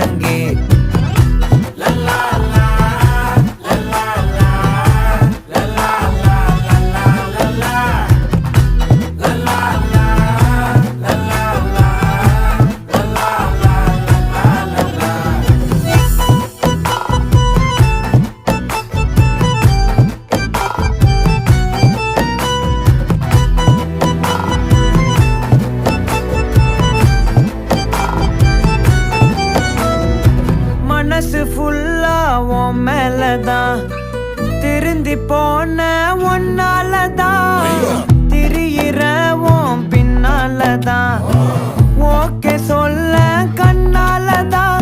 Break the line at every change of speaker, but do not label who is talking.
ஒழுங்கே மனசு ஃபுல்லா உன் மேலதான் திருந்தி போன ஒன்னாலதான் திரியிற உன் பின்னாலதான் ஓகே சொல்ல கண்ணாலதான்